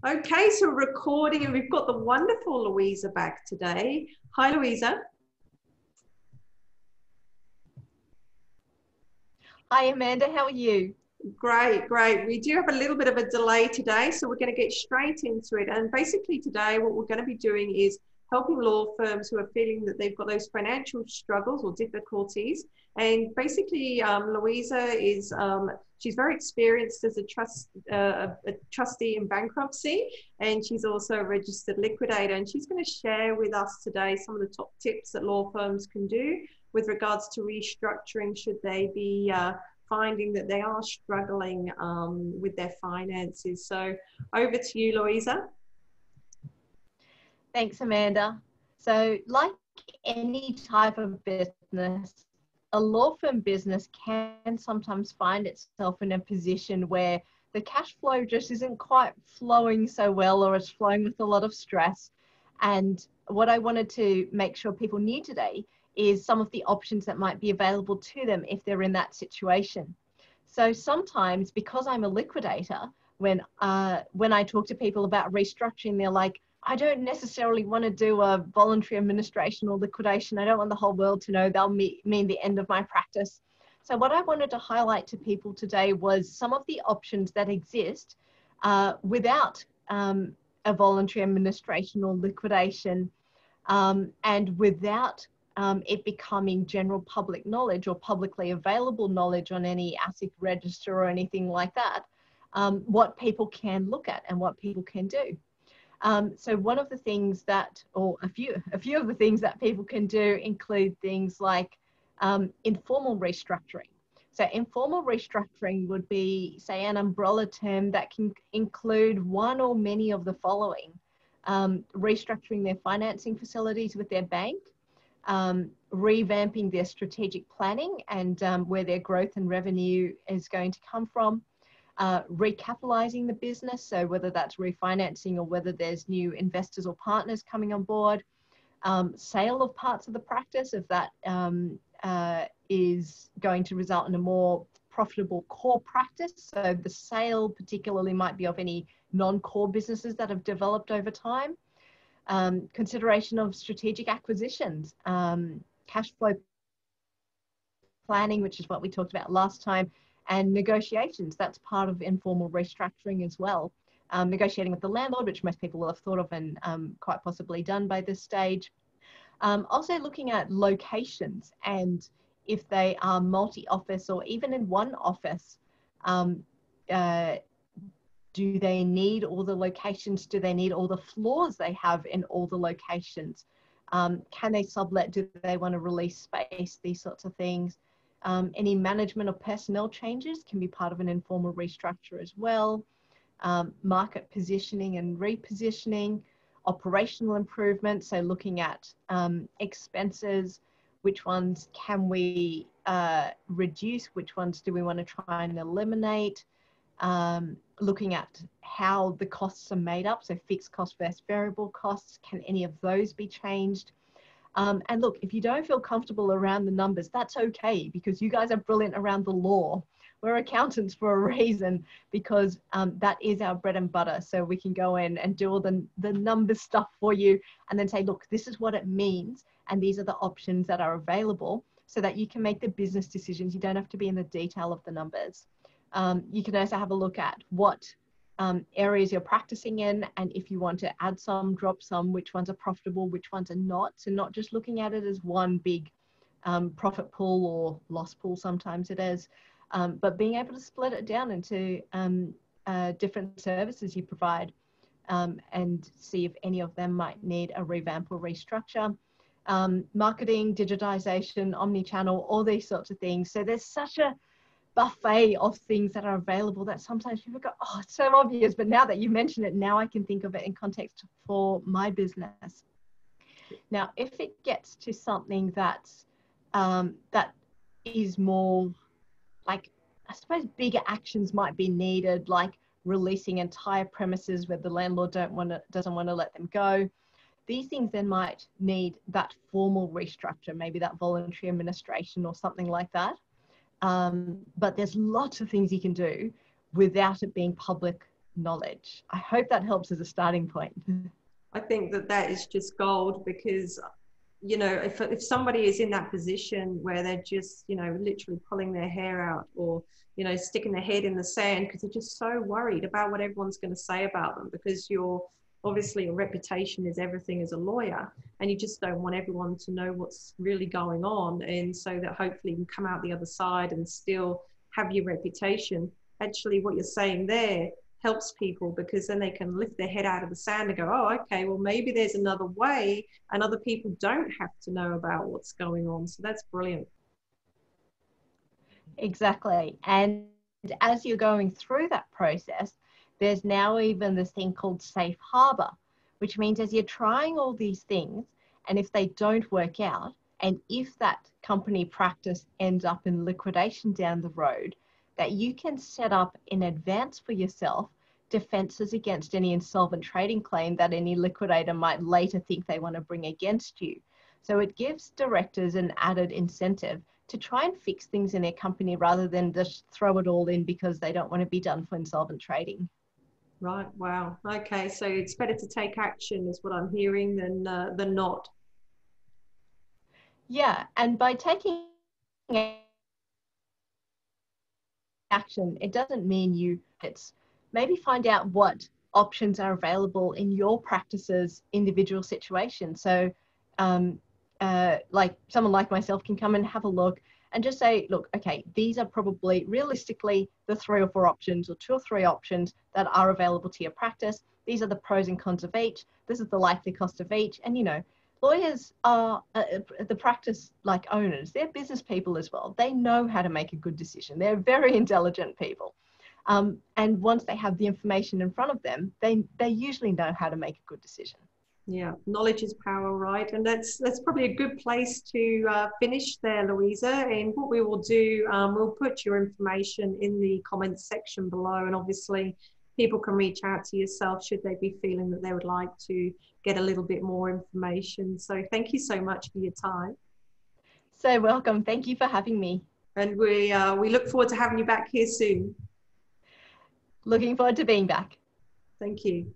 Okay, so recording, and we've got the wonderful Louisa back today. Hi, Louisa. Hi, Amanda. How are you? Great, great. We do have a little bit of a delay today, so we're going to get straight into it. And basically today, what we're going to be doing is helping law firms who are feeling that they've got those financial struggles or difficulties. And basically, Louisa is, she's very experienced as a trustee in bankruptcy, and she's also a registered liquidator. And she's going to share with us today some of the top tips that law firms can do with regards to restructuring should they be finding that they are struggling with their finances. So over to you, Louisa. Thanks, Amanda. So, like any type of business, a law firm business can sometimes find itself in a position where the cash flow just isn't quite flowing so well, or it's flowing with a lot of stress. And what I wanted to make sure people knew today is some of the options that might be available to them if they're in that situation. So sometimes, because I'm a liquidator, when I talk to people about restructuring, they're like, I don't necessarily want to do a voluntary administration or liquidation. I don't want the whole world to know. They'll mean the end of my practice. So what I wanted to highlight to people today was some of the options that exist without a voluntary administration or liquidation, and without it becoming general public knowledge or publicly available knowledge on any ASIC register or anything like that, what people can look at and what people can do. So one of the things that, or a few of the things that people can do include things like informal restructuring. So informal restructuring would be, say, an umbrella term that can include one or many of the following: restructuring their financing facilities with their bank, revamping their strategic planning and where their growth and revenue is going to come from, recapitalizing the business, so whether that's refinancing or whether there's new investors or partners coming on board, sale of parts of the practice if that is going to result in a more profitable core practice. So the sale particularly might be of any non-core businesses that have developed over time. Consideration of strategic acquisitions, cash flow planning, which is what we talked about last time, and negotiations. That's part of informal restructuring as well. Negotiating with the landlord, which most people will have thought of and quite possibly done by this stage. Also looking at locations, and if they are multi-office or even in one office, do they need all the locations? Do they need all the floors they have in all the locations? Can they sublet? Do they want to release space? These sorts of things. Any management or personnel changes can be part of an informal restructure as well. Market positioning and repositioning, operational improvements, so looking at expenses, which ones can we reduce, which ones do we want to try and eliminate, looking at how the costs are made up, so fixed cost versus variable costs, can any of those be changed? And look, if you don't feel comfortable around the numbers, that's okay, because you guys are brilliant around the law. We're accountants for a reason, because that is our bread and butter. So we can go in and do all the numbers stuff for you and then say, look, this is what it means. And these are the options that are available so that you can make the business decisions. You don't have to be in the detail of the numbers. You can also have a look at what areas you're practicing in, and if you want to add some, drop some, which ones are profitable, which ones are not. So not just looking at it as one big profit pool or loss pool, sometimes it is, but being able to split it down into different services you provide, and see if any of them might need a revamp or restructure. Marketing, digitization, omni-channel, all these sorts of things. So there's such a buffet of things that are available that sometimes people go, oh, it's so obvious, but now that you mention it, now I can think of it in context for my business. Now, if it gets to something that's that is more like, I suppose bigger actions might be needed, like releasing entire premises where the landlord doesn't want to let them go. These things then might need that formal restructure, maybe that voluntary administration or something like that. But there's lots of things you can do without it being public knowledge. I hope that helps as a starting point. I think that that is just gold, because you know, if somebody is in that position where they're just, you know, literally pulling their hair out, or, you know, sticking their head in the sand because they're just so worried about what everyone's going to say about them, because you're obviously, your reputation is everything as a lawyer, and you just don't want everyone to know what's really going on, and so that hopefully you can come out the other side and still have your reputation. Actually, what you're saying there helps people, because then they can lift their head out of the sand and go, oh, okay, well, maybe there's another way, and other people don't have to know about what's going on. So that's brilliant. Exactly. And as you're going through that process, there's now even this thing called safe harbor, which means as you're trying all these things, and if they don't work out, and if that company practice ends up in liquidation down the road, that you can set up in advance for yourself defenses against any insolvent trading claim that any liquidator might later think they want to bring against you. So it gives directors an added incentive to try and fix things in their company rather than just throw it all in because they don't want to be done for insolvent trading. Right. Wow. Okay. So it's better to take action, is what I'm hearing, than not. Yeah. And by taking action, it doesn't mean it's maybe find out what options are available in your practice's individual situation. So like someone like myself can come and have a look and just say, look, okay, these are probably realistically the 3 or 4 options, or 2 or 3 options that are available to your practice. These are the pros and cons of each. This is the likely cost of each. And, you know, lawyers are the practice like owners. They're business people as well. They know how to make a good decision. They're very intelligent people. And once they have the information in front of them, they usually know how to make a good decision. Yeah, knowledge is power, right? And that's probably a good place to finish there, Louisa. And what we will do, we'll put your information in the comments section below, and obviously people can reach out to yourself should they be feeling that they would like to get a little bit more information. So thank you so much for your time. So welcome. Thank you for having me. And we look forward to having you back here soon. Looking forward to being back. Thank you.